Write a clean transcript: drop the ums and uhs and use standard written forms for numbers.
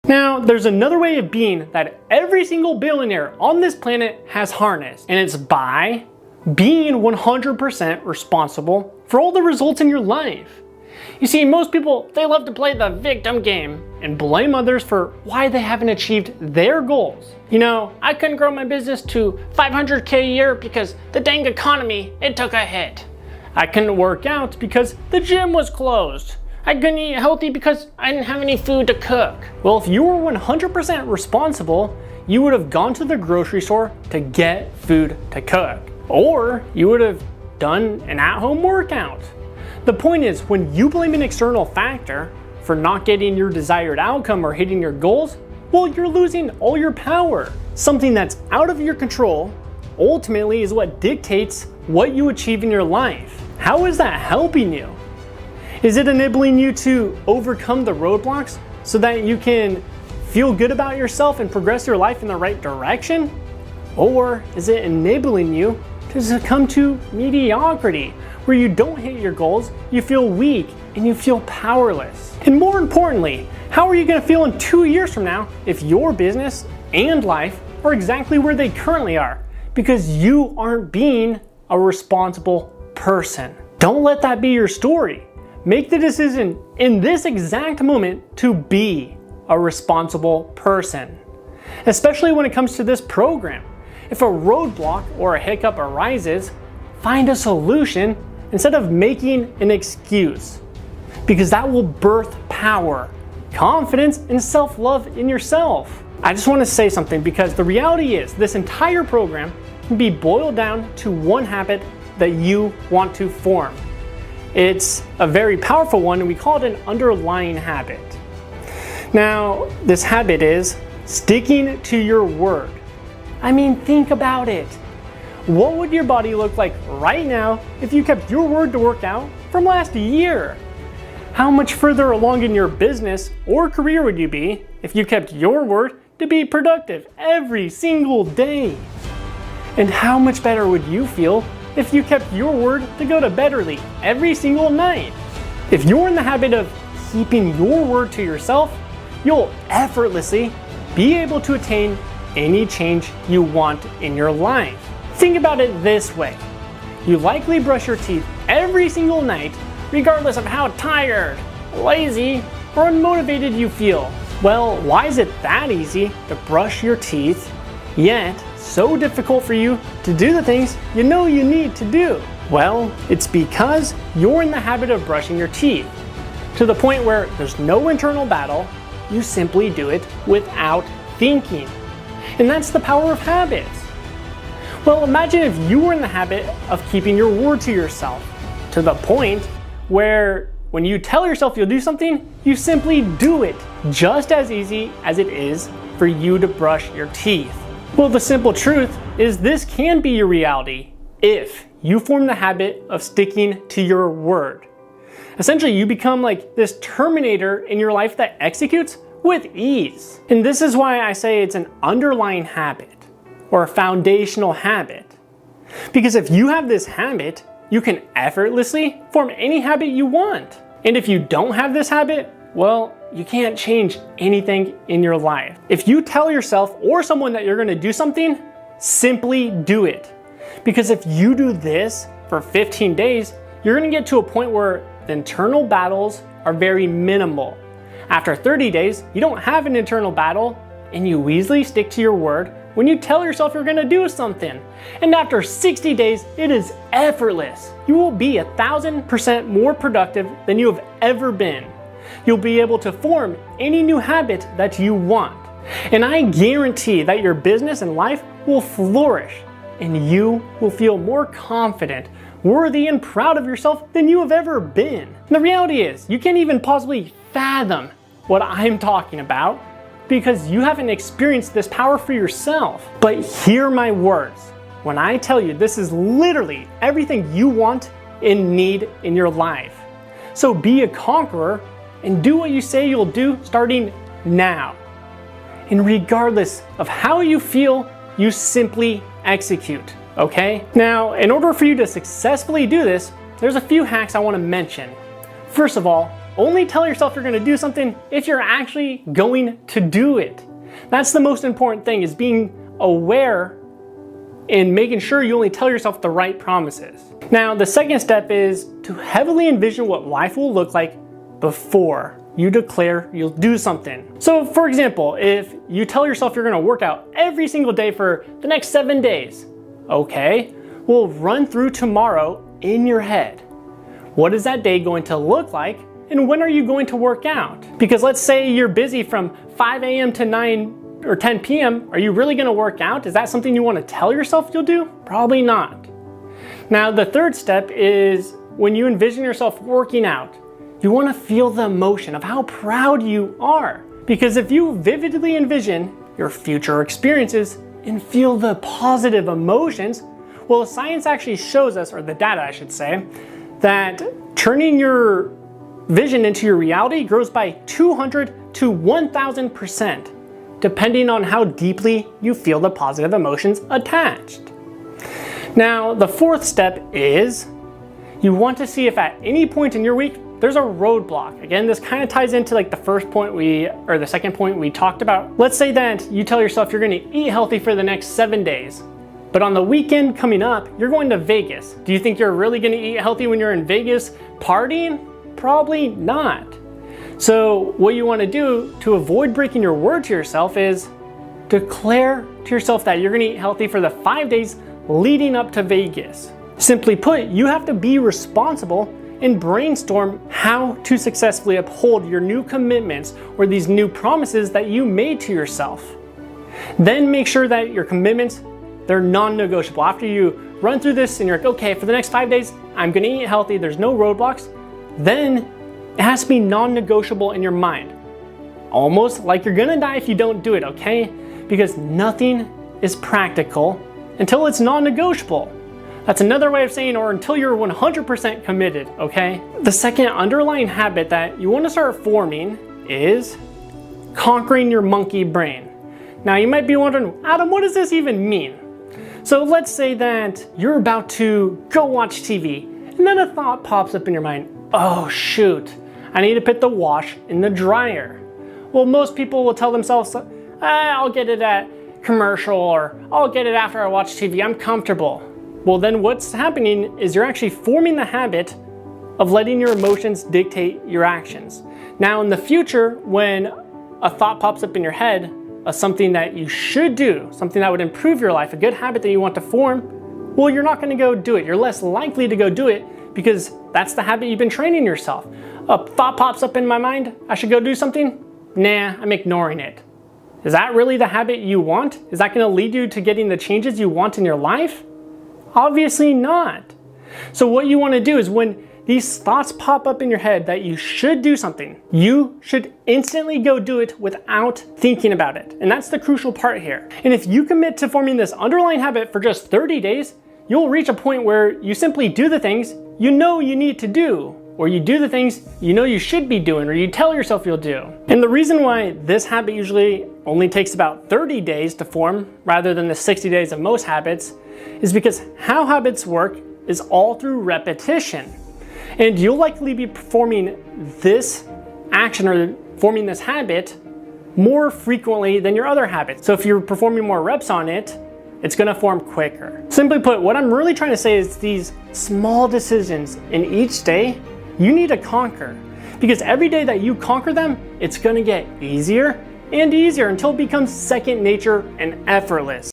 Now, there's another way of being that every single billionaire on this planet has harnessed, and it's by being 100% responsible for all the results in your life. You see, most people, they love to play the victim game and blame others for why they haven't achieved their goals. You know, I couldn't grow my business to 500K a year because the dang economy, it took a hit. I couldn't work out because the gym was closed. I couldn't eat healthy because I didn't have any food to cook. Well, if you were 100% responsible, you would have gone to the grocery store to get food to cook. Or you would have done an at-home workout. The point is, when you blame an external factor for not getting your desired outcome or hitting your goals, well, you're losing all your power. Something that's out of your control ultimately is what dictates what you achieve in your life. How is that helping you? Is it enabling you to overcome the roadblocks so that you can feel good about yourself and progress your life in the right direction? Or is it enabling you to succumb to mediocrity, where you don't hit your goals, you feel weak, and you feel powerless? And more importantly, how are you going to feel in 2 years from now if your business and life are exactly where they currently are? Because you aren't being a responsible person. Don't let that be your story. Make the decision in this exact moment to be a responsible person. Especially when it comes to this program. If a roadblock or a hiccup arises, find a solution instead of making an excuse. Because that will birth power, confidence, and self-love in yourself. I just want to say something, because the reality is this entire program can be boiled down to one habit that you want to form. It's a very powerful one, and we call it an underlying habit. Now, this habit is sticking to your word. I mean, think about it. What would your body look like right now if you kept your word to work out from last year? How much further along in your business or career would you be if you kept your word to be productive every single day? And how much better would you feel if you kept your word to go to bed early every single night? If you're in the habit of keeping your word to yourself, you'll effortlessly be able to attain any change you want in your life. Think about it this way. You likely brush your teeth every single night, regardless of how tired, lazy, or unmotivated you feel. Well, why is it that easy to brush your teeth, yet so difficult for you to do the things you know you need to do? Well, it's because you're in the habit of brushing your teeth, to the point where there's no internal battle, you simply do it without thinking. And that's the power of habits. Well, imagine if you were in the habit of keeping your word to yourself, to the point where when you tell yourself you'll do something, you simply do it, just as easy as it is for you to brush your teeth. Well, the simple truth is this can be your reality if you form the habit of sticking to your word. Essentially, you become like this Terminator in your life that executes with ease. And this is why I say it's an underlying habit, or a foundational habit. Because if you have this habit, you can effortlessly form any habit you want. And if you don't have this habit, well, you can't change anything in your life. If you tell yourself or someone that you're gonna do something, simply do it. Because if you do this for 15 days, you're gonna get to a point where the internal battles are very minimal. After 30 days, you don't have an internal battle, and you easily stick to your word when you tell yourself you're gonna do something. And after 60 days, it is effortless. You will be 1,000% more productive than you have ever been. You'll be able to form any new habit that you want. And I guarantee that your business and life will flourish, and you will feel more confident, worthy, and proud of yourself than you have ever been. And the reality is, you can't even possibly fathom what I'm talking about because you haven't experienced this power for yourself. But hear my words when I tell you this is literally everything you want and need in your life. So be a conqueror and do what you say you'll do starting now. And regardless of how you feel, you simply execute, okay? Now, in order for you to successfully do this, there's a few hacks I want to mention. First of all, only tell yourself you're gonna do something if you're actually going to do it. That's the most important thing, is being aware and making sure you only tell yourself the right promises. Now, the second step is to heavily envision what life will look like before you declare you'll do something. So for example, if you tell yourself you're gonna work out every single day for the next 7 days, okay, well, run through tomorrow in your head. What is that day going to look like, and when are you going to work out? Because let's say you're busy from 5 a.m. to 9 or 10 p.m. Are you really gonna work out? Is that something you wanna tell yourself you'll do? Probably not. Now, the third step is when you envision yourself working out, you wanna feel the emotion of how proud you are. Because if you vividly envision your future experiences and feel the positive emotions, well, science actually shows us, or the data I should say, that turning your vision into your reality grows by 200 to 1,000%, depending on how deeply you feel the positive emotions attached. Now, the fourth step is you want to see if at any point in your week there's a roadblock. Again, this kind of ties into like the second point we talked about. Let's say that you tell yourself you're gonna eat healthy for the next 7 days, but on the weekend coming up, you're going to Vegas. Do you think you're really gonna eat healthy when you're in Vegas partying? Probably not. So what you wanna do to avoid breaking your word to yourself is declare to yourself that you're gonna eat healthy for the 5 days leading up to Vegas. Simply put, you have to be responsible and brainstorm how to successfully uphold your new commitments or these new promises that you made to yourself. Then make sure that your commitments, they're non-negotiable. After you run through this and you're like, okay, for the next 5 days, I'm gonna eat healthy, there's no roadblocks, then it has to be non-negotiable in your mind. Almost like you're gonna die if you don't do it, okay? Because nothing is practical until it's non-negotiable. That's another way of saying, or until you're 100% committed, okay? The second underlying habit that you want to start forming is conquering your monkey brain. Now you might be wondering, Adam, what does this even mean? So let's say that you're about to go watch TV, and then a thought pops up in your mind, oh shoot, I need to put the wash in the dryer. Well, most people will tell themselves, I'll get it at commercial, or I'll get it after I watch TV, I'm comfortable. Well, then what's happening is you're actually forming the habit of letting your emotions dictate your actions. Now in the future, when a thought pops up in your head of something that you should do, something that would improve your life, a good habit that you want to form, well, you're not gonna go do it. You're less likely to go do it because that's the habit you've been training yourself. A thought pops up in my mind, I should go do something? Nah, I'm ignoring it. Is that really the habit you want? Is that gonna lead you to getting the changes you want in your life? Obviously not. So what you want to do is when these thoughts pop up in your head that you should do something, you should instantly go do it without thinking about it. And that's the crucial part here. And if you commit to forming this underlying habit for just 30 days, you'll reach a point where you simply do the things you know you need to do, or you do the things you know you should be doing, or you tell yourself you'll do. And the reason why this habit usually only takes about 30 days to form rather than the 60 days of most habits is because how habits work is all through repetition. And you'll likely be performing this action or forming this habit more frequently than your other habits. So if you're performing more reps on it, it's gonna form quicker. Simply put, what I'm really trying to say is these small decisions in each day, you need to conquer. Because every day that you conquer them, it's gonna get easier and easier until it becomes second nature and effortless.